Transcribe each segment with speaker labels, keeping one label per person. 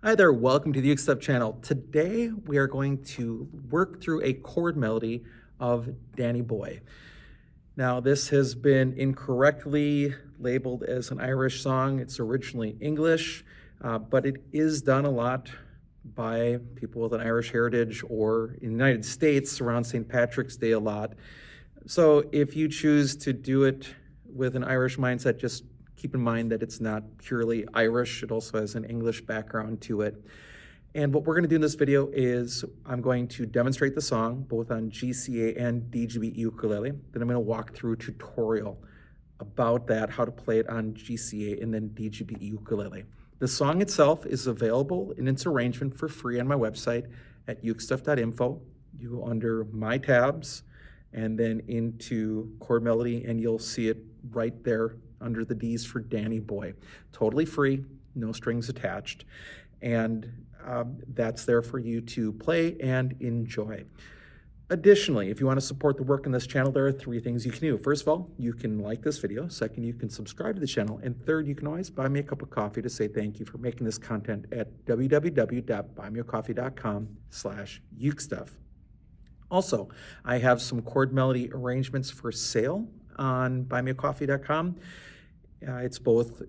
Speaker 1: Hi there, welcome to the Uke channel. Today we are going to work through a chord melody of Danny Boy. Now this has been incorrectly labeled as an Irish song. It's originally English, but it is done a lot by people with an Irish heritage or in the United States around St. Patrick's Day a lot. So if you choose to do it with an Irish mindset, just keep in mind that it's not purely Irish. It also has an English background to it. And what we're going to do in this video is I'm going to demonstrate the song both on GCEA and DGBE ukulele. Then I'm going to walk through a tutorial about that, how to play it on GCEA and then DGBE ukulele. The song itself is available in its arrangement for free on my website at ukestuff.info. You go under My Tabs and then into Chord Melody, and you'll see it right there under the D's for Danny Boy. Totally free, no strings attached. And that's there for you to play and enjoy. Additionally, if you want to support the work on this channel, there are three things you can do. First of all, you can like this video. Second, you can subscribe to the channel. And third, you can always buy me a cup of coffee to say thank you for making this content at www.buymeacoffee.com/ukestuff. Also, I have some chord melody arrangements for sale on buymeacoffee.com. It's both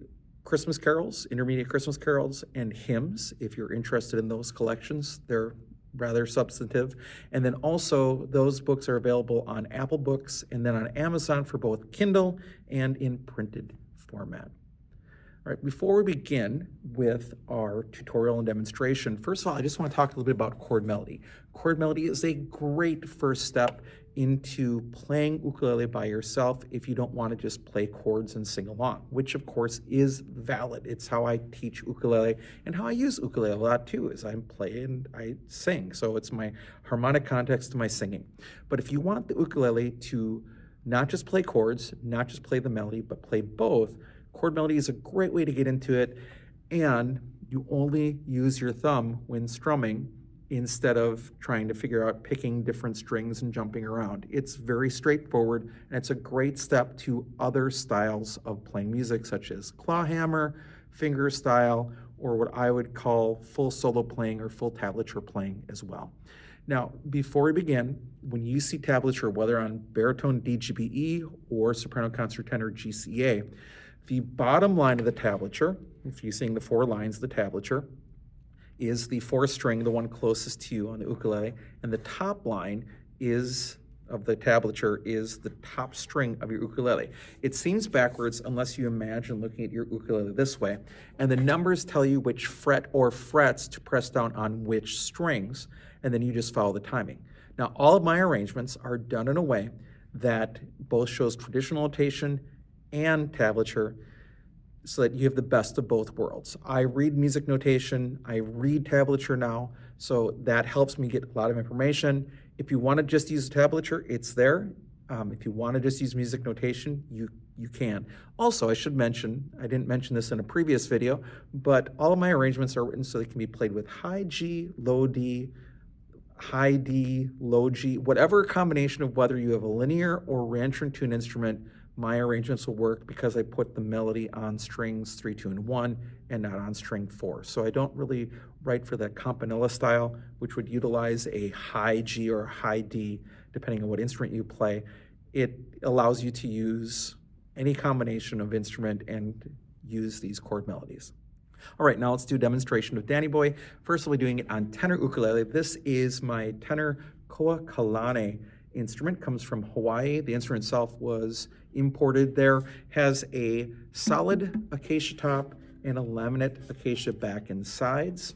Speaker 1: Christmas carols, intermediate Christmas carols, and hymns. If you're interested in those collections, they're rather substantive. And then also those books are available on Apple Books and then on Amazon for both Kindle and in printed format. All right, before we begin with our tutorial and demonstration, first of all, I just want to talk a little bit about chord melody. Chord melody is a great first step into playing ukulele by yourself if you don't want to just play chords and sing along, which of course is valid. It's how I teach ukulele and how I use ukulele a lot too, is I play and I sing. So it's my harmonic context to my singing. But if you want the ukulele to not just play chords, not just play the melody, but play both, chord melody is a great way to get into it, and you only use your thumb when strumming instead of trying to figure out picking different strings and jumping around. It's very straightforward, and it's a great step to other styles of playing music, such as clawhammer, finger style, or what I would call full solo playing or full tablature playing as well. Now, before we begin, when you see tablature, whether on baritone DGBE or soprano concert tenor GCEA, the bottom line of the tablature, if you sing the four lines of the tablature, is the fourth string, the one closest to you on the ukulele, and the top line of the tablature is the top string of your ukulele. It seems backwards unless you imagine looking at your ukulele this way, and the numbers tell you which fret or frets to press down on which strings, and then you just follow the timing. Now, all of my arrangements are done in a way that both shows traditional notation and tablature so that you have the best of both worlds. I read music notation, I read tablature now, so that helps me get a lot of information. If you want to just use tablature, it's there. If you want to just use music notation, you can. Also, I should mention, I didn't mention this in a previous video, but all of my arrangements are written so they can be played with high G, low D, high D, low G, whatever combination of whether you have a linear or reentrant tune instrument, my arrangements will work because I put the melody on strings 3, 2, and 1 and not on string 4. So I don't really write for that campanella style, which would utilize a high G or high D, depending on what instrument you play. It allows you to use any combination of instrument and use these chord melodies. All right, now let's do a demonstration of Danny Boy. First, I'll be doing it on tenor ukulele. This is my tenor koa kalane instrument, comes from Hawaii. The instrument itself was imported there, has a solid acacia top and a laminate acacia back and sides.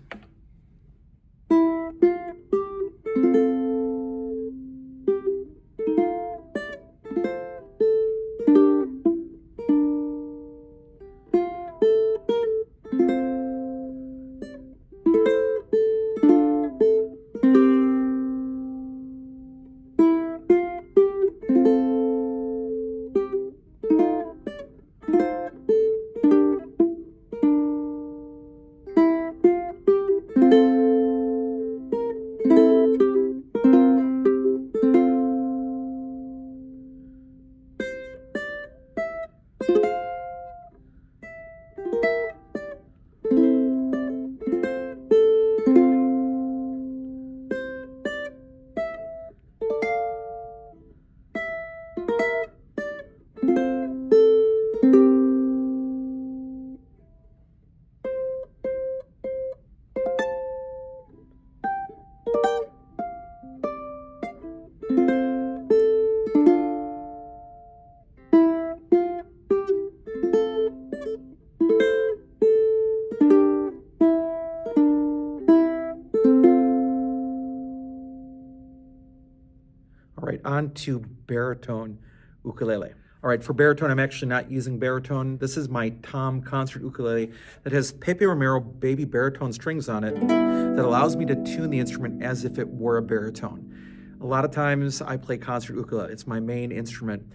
Speaker 1: to baritone ukulele. All right, for baritone, I'm actually not using baritone. This is my Tom concert ukulele that has Pepe Romero baby baritone strings on it that allows me to tune the instrument as if it were a baritone. A lot of times I play concert ukulele. It's my main instrument.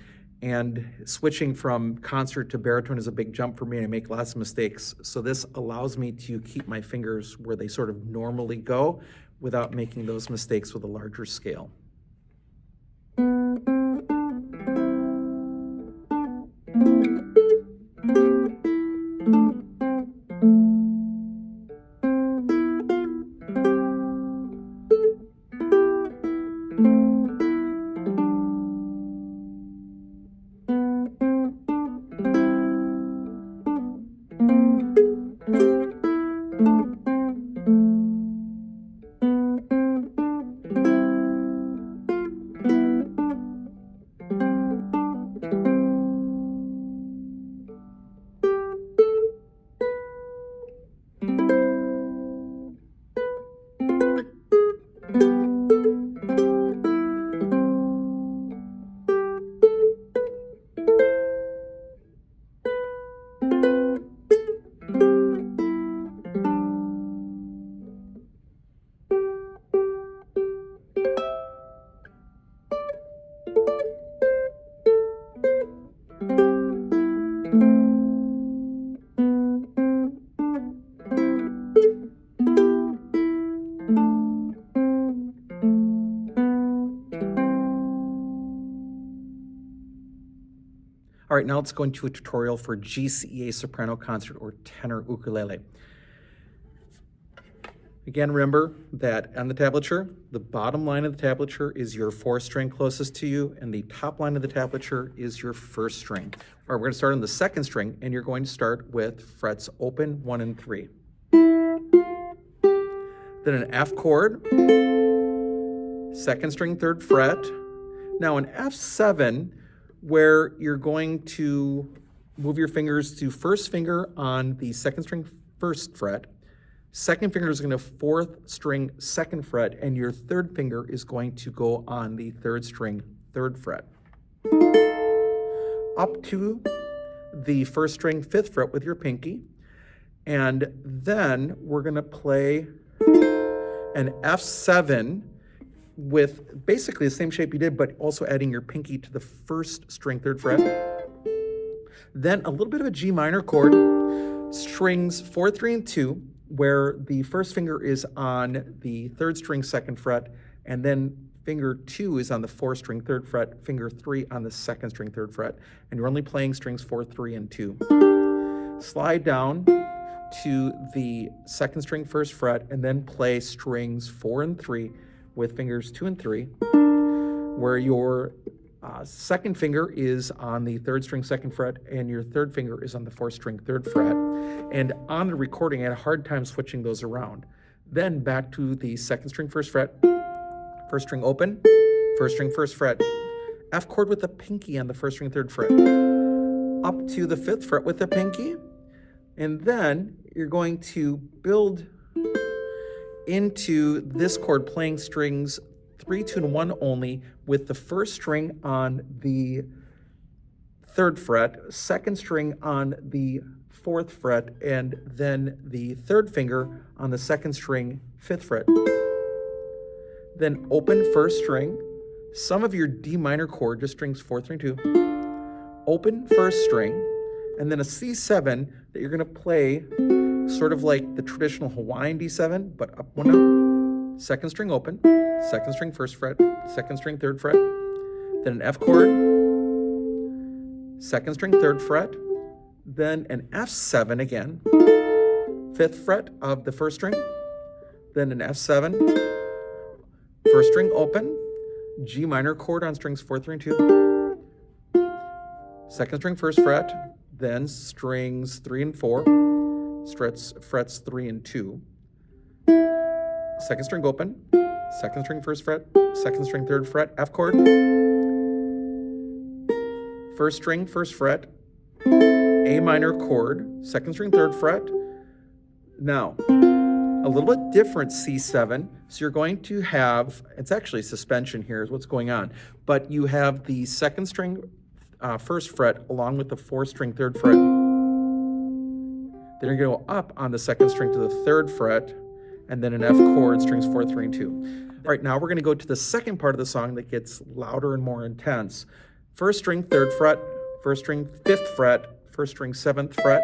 Speaker 1: And switching from concert to baritone is a big jump for me, and I make lots of mistakes. So this allows me to keep my fingers where they sort of normally go without making those mistakes with a larger scale. All right, now let's go into a tutorial for GCEA soprano concert or tenor ukulele. Again, remember that on the tablature, the bottom line of the tablature is your 4th string closest to you, and the top line of the tablature is your 1st string. All right, we're going to start on the 2nd string, and you're going to start with frets open 1 and 3. Then an F chord, 2nd string, 3rd fret. Now an F7, where you're going to move your fingers to 1st finger on the 2nd string 1st fret, 2nd finger is going to 4th string 2nd fret, and your 3rd finger is going to go on the 3rd string 3rd fret. Up to the 1st string 5th fret with your pinky, and then we're going to play an F7 with basically the same shape you did, but also adding your pinky to the 1st string 3rd fret. Then a little bit of a G minor chord, strings 4, 3, and 2, where the 1st finger is on the 3rd string 2nd fret, and then finger 2 is on the 4th string 3rd fret, finger 3 on the 2nd string 3rd fret, and you're only playing strings 4, 3, and 2. Slide down to the 2nd string 1st fret, and then play strings 4 and 3 with fingers 2 and 3, where your 2nd finger is on the 3rd string 2nd fret, and your 3rd finger is on the 4th string 3rd fret. And on the recording, I had a hard time switching those around. Then back to the 2nd string 1st fret, 1st string open, 1st string 1st fret, F chord with the pinky on the 1st string 3rd fret, up to the 5th fret with the pinky, and then you're going to build into this chord playing strings 3, 2, and 1 only, with the 1st string on the 3rd fret, 2nd string on the 4th fret, and then the 3rd finger on the 2nd string 5th fret. Then open 1st string, some of your D minor chord, just strings 4, 3, and 2, open 1st string, and then a C7 that you're going to play sort of like the traditional Hawaiian D7, but up 1 note, 2nd string open, 2nd string 1st fret, 2nd string 3rd fret, then an F chord, 2nd string 3rd fret, then an F7 again, 5th fret of the 1st string, then an F7, 1st string open, G minor chord on strings 4, 3, and 2, 2nd string 1st fret, then strings 3 and 4, frets 3 and 2, 2nd string open, 2nd string 1st fret, 2nd string 3rd fret, F chord, 1st string 1st fret, A minor chord, 2nd string 3rd fret. Now, a little bit different C7. So you're going to have, it's actually suspension here is what's going on, but you have the second string first fret along with the fourth string third fret. Then you're going to go up on the second string to the third fret, and then an F chord, strings 4, 3, and 2. All right, now we're going to go to the second part of the song that gets louder and more intense. First string third fret, first string fifth fret, first string seventh fret,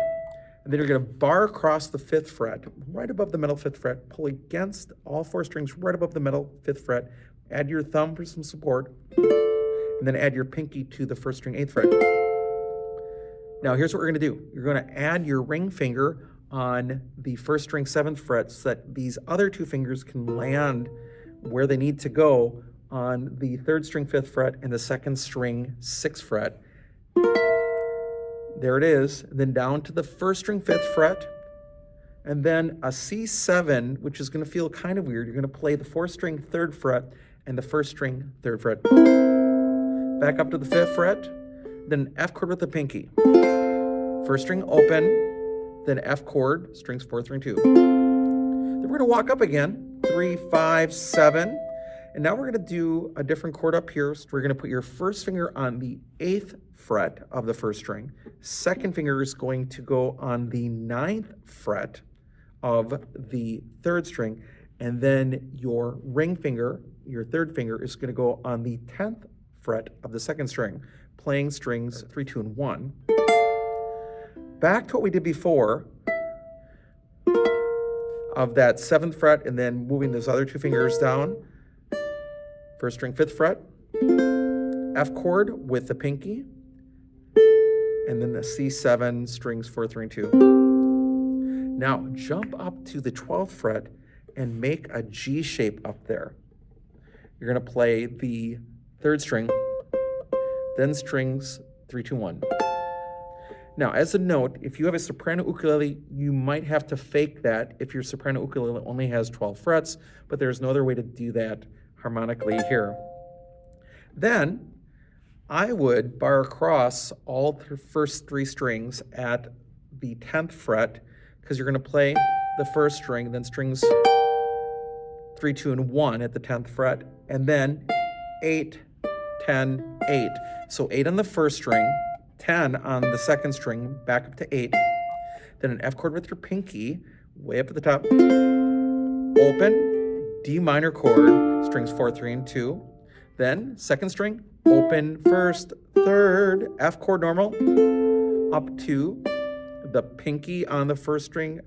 Speaker 1: and then you're going to bar across the fifth fret, right above the middle fifth fret, pull against all four strings right above the middle fifth fret, add your thumb for some support, and then add your pinky to the first string eighth fret. Now here's what we're going to do. You're going to add your ring finger on the first string seventh fret so that these other two fingers can land where they need to go on the third string fifth fret and the second string sixth fret. There it is. Then down to the first string fifth fret, and then a C7, which is going to feel kind of weird. You're going to play the fourth string third fret and the first string third fret. Back up to the fifth fret, then F chord with the pinky. First string open, then F chord, strings 4, 3, and 2. Then we're going to walk up again, 3, 5, 7. And now we're going to do a different chord up here. So we're going to put your first finger on the 8th fret of the first string. Second finger is going to go on the 9th fret of the third string. And then your ring finger, your third finger, is going to go on the 10th fret of the second string, playing strings 3, 2, and 1. Back to what we did before of that 7th fret and then moving those other two fingers down. First string 5th fret, F chord with the pinky, and then the C7, strings 4, 3, and 2. Now jump up to the 12th fret and make a G shape up there. You're going to play the third string, then strings 3, 2, 1. Now, as a note, if you have a soprano ukulele, you might have to fake that if your soprano ukulele only has 12 frets, but there's no other way to do that harmonically here. Then I would bar across all the first three strings at the 10th fret, because you're going to play the first string, then strings 3, 2, and 1 at the 10th fret, and then 8, 10, 8. So 8 on the first string, 10 on the second string, back up to 8, then an F chord with your pinky, way up at the top, open, D minor chord, strings 4, 3, and 2, then second string, open, first, third, F chord normal, up to the pinky on the first string,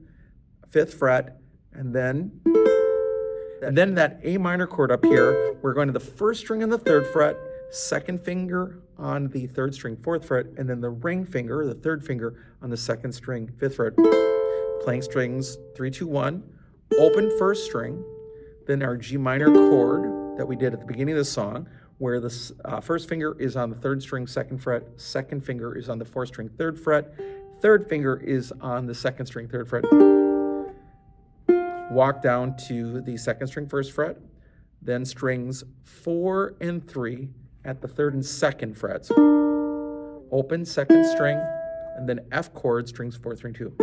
Speaker 1: 5th fret, and then that A minor chord up here, we're going to the first string on the 3rd fret, second finger on the 3rd string, 4th fret, and then the ring finger, the 3rd finger on the 2nd string, 5th fret, playing strings 3, 2, 1, open first string, then our G minor chord that we did at the beginning of the song, where the first finger is on the 3rd string, 2nd fret, second finger is on the 4th string, 3rd fret, third finger is on the 2nd string, 3rd fret. Walk down to the 2nd string, 1st fret, then strings 4 and 3 at the 3rd and 2nd frets. Open 2nd string, and then F chord, strings 4, 3, and 2.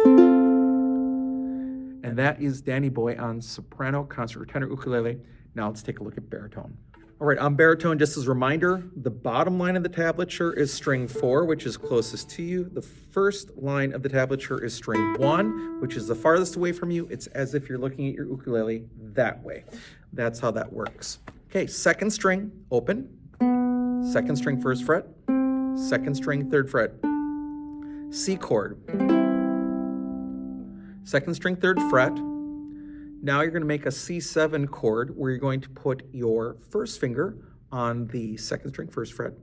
Speaker 1: And that is Danny Boy on soprano concert or tenor ukulele. Now let's take a look at baritone. All right, on baritone, just as a reminder, the bottom line of the tablature is string 4, which is closest to you. The first line of the tablature is string 1, which is the farthest away from you. It's as if you're looking at your ukulele that way. That's how that works. Okay, 2nd string, open. 2nd string, 1st fret. 2nd string, 3rd fret. C chord. 2nd string, 3rd fret. Now you're going to make a C7 chord where you're going to put your first finger on the 2nd string, 1st fret.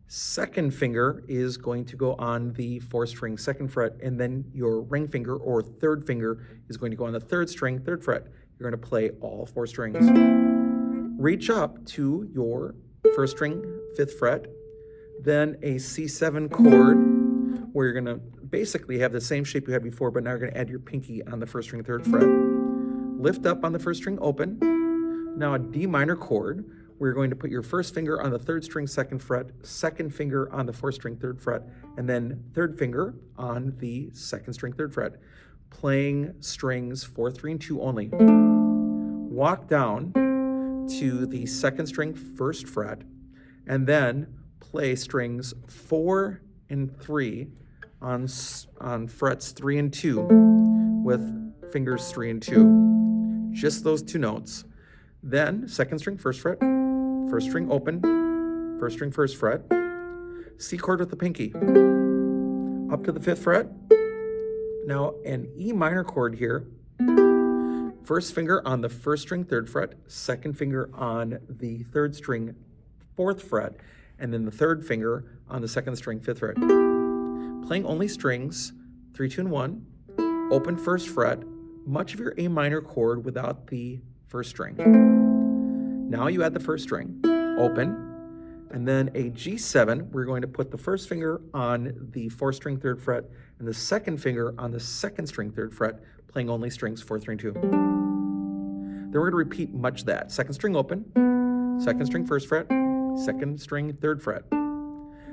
Speaker 1: Second finger is going to go on the 4th string, 2nd fret, and then your ring finger or 3rd finger is going to go on the 3rd string, 3rd fret. You're going to play all 4 strings. Reach up to your 1st string, 5th fret, then a C7 chord where you're going to basically have the same shape you had before, but now you're going to add your pinky on the 1st string, 3rd fret. Lift up on the 1st string, open. Now a D minor chord, where you're going to put your 1st finger on the 3rd string, 2nd fret, 2nd finger on the 4th string, 3rd fret, and then 3rd finger on the 2nd string, 3rd fret. playing strings 4, 3, and 2 only. Walk down to the second string, first fret, and then play strings 4 and 3 on frets 3 and 2 with fingers 3 and 2. Just those 2 notes. Then second string, first fret, first string open, first string, first fret, C chord with the pinky, up to the 5th fret. Now an E minor chord here, first finger on the first string, 3rd fret, second finger on the 3rd string, 4th fret, and then the 3rd finger on the 2nd string, 5th fret. Playing only strings 3, 2, and 1, open 1st fret, much of your A minor chord without the 1st string. Now you add the 1st string, open, and then a G7, we're going to put the 1st finger on the 4th string, 3rd fret, and the 2nd finger on the 2nd string, 3rd fret, playing only strings 4, 3, and 2. Then we're going to repeat much of that. 2nd string open, 2nd string, 1st fret, 2nd string, 3rd fret,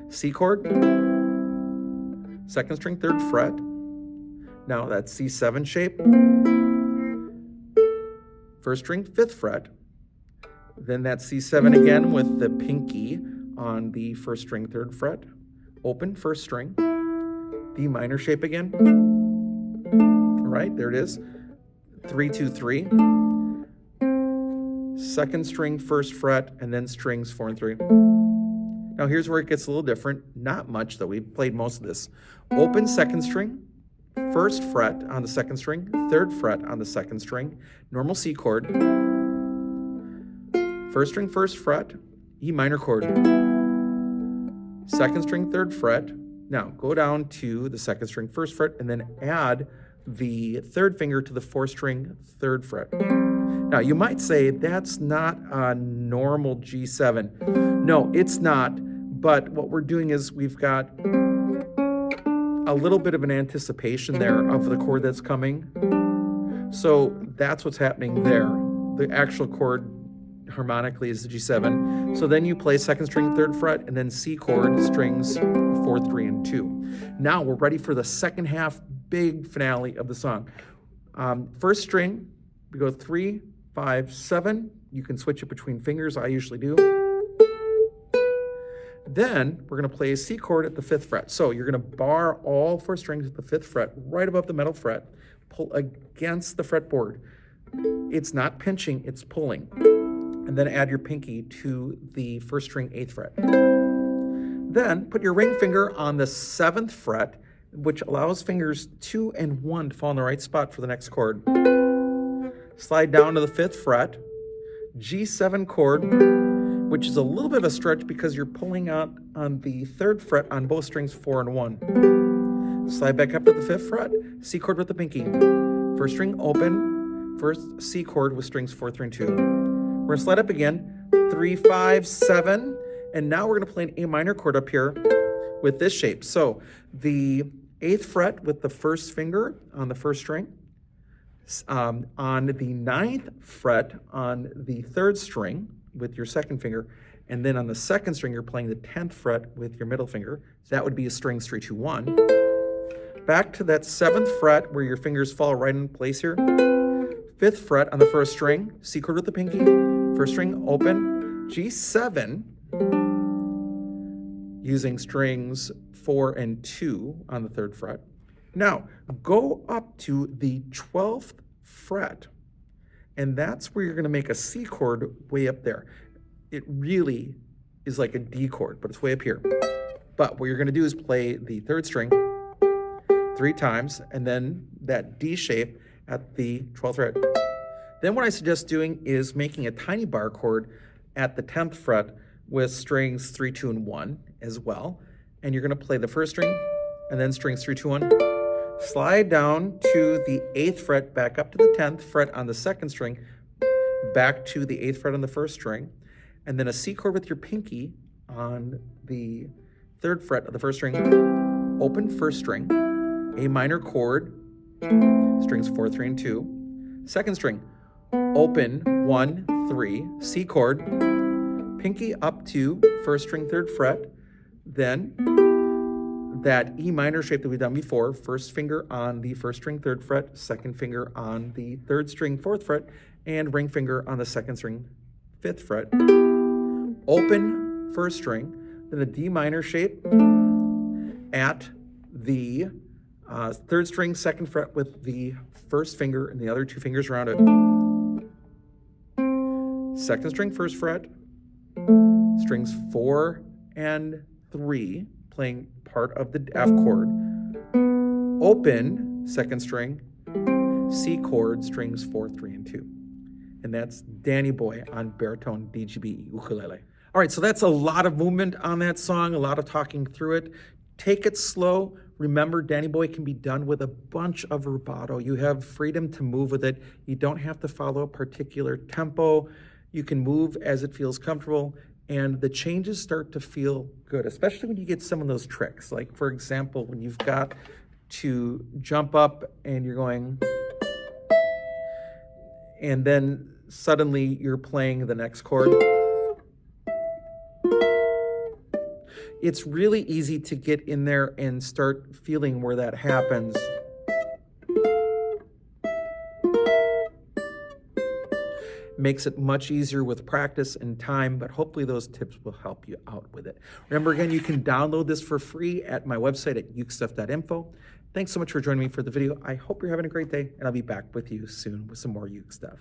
Speaker 1: C chord, 2nd string, 3rd fret. Now that's C7 shape, 1st string, 5th fret. Then that's C7 again with the pinky on the 1st string, 3rd fret, open 1st string, D minor shape again. All right, there it is. 3, 2, 3. 2nd string, 1st fret, and then strings 4 and 3. Now here's where it gets a little different. Not much, though. We've played most of this. Open 2nd string, 1st fret on the 2nd string, 3rd fret on the 2nd string, normal C chord, 1st string, 1st fret, E minor chord, 2nd string, 3rd fret. Now go down to the 2nd string, 1st fret, and then add the 3rd finger to the 4th string, 3rd fret. Now you might say that's not a normal G7. No, it's not, but what we're doing is we've got a little bit of an anticipation there of the chord that's coming. So that's what's happening there. The actual chord harmonically is the G7. So then you play 2nd string, 3rd fret, and then C chord, strings 4, 3, and 2. Now we're ready for the second half, big finale of the song. 1st string, we go 3, 5, 7. You can switch it between fingers. I usually do. Then we're going to play a C chord at the 5th fret. So you're going to bar all 4 strings at the 5th fret, right above the middle fret, pull against the fretboard. It's not pinching, it's pulling. And then add your pinky to the 1st string, 8th fret. Then put your ring finger on the 7th fret, which allows fingers 2 and 1 to fall in the right spot for the next chord. Slide down to the 5th fret, G7 chord, which is a little bit of a stretch because you're pulling out on the 3rd fret on both strings 4 and 1. Slide back up to the 5th fret, C chord with the pinky. 1st string open, 1st C chord with strings 4, 3, and 2. We're going to slide up again, 3, 5, 7, and now we're going to play an A minor chord up here with this shape. So the 8th fret with the 1st finger on the 1st string, on the 9th fret on the 3rd string with your 2nd finger, and then on the 2nd string you're playing the 10th fret with your middle finger. So that would be a strings 3, 2, 1. Back to that 7th fret where your fingers fall right in place here. 5th fret on the 1st string, C chord with the pinky, 1st string open, G7, using strings 4 and 2 on the 3rd fret. Now, go up to the 12th fret, and that's where you're going to make a C chord way up there. It really is like a D chord, but it's way up here. But what you're going to do is play the 3rd string 3 times, and then that D shape at the 12th fret. Then what I suggest doing is making a tiny bar chord at the 10th fret with strings 3, 2, and 1 as well. And you're going to play the 1st string and then strings 3, 2, 1. Slide down to the 8th fret, back up to the 10th fret on the 2nd string, back to the 8th fret on the 1st string, and then a C chord with your pinky on the 3rd fret of the 1st string, open 1st string, A minor chord, strings 4, 3, and 2, 2nd string, open 1, 3, C chord, pinky up to 1st string, 3rd fret, then that E minor shape that we've done before, first finger on the first string 3rd fret, second finger on the 3rd string 4th fret, and ring finger on the 2nd string 5th fret. Open first string, then the D minor shape at the 3rd string 2nd fret with the first finger and the other 2 fingers around it. 2nd string 1st fret, strings 4 and 3, playing part of the F chord. Open 2nd string, C chord, strings 4, 3, and 2. And that's Danny Boy on baritone DGBE ukulele. All right, so that's a lot of movement on that song, a lot of talking through it. Take it slow. Remember, Danny Boy can be done with a bunch of rubato. You have freedom to move with it. You don't have to follow a particular tempo. You can move as it feels comfortable, and the changes start to feel good, especially when you get some of those tricks. Like, for example, when you've got to jump up and you're going, and then suddenly you're playing the next chord. It's really easy to get in there and start feeling where that happens. Makes it much easier with practice and time, but hopefully those tips will help you out with it. Remember, again, you can download this for free at my website at ukestuff.info. Thanks so much for joining me for the video. I hope you're having a great day, and I'll be back with you soon with some more uke stuff.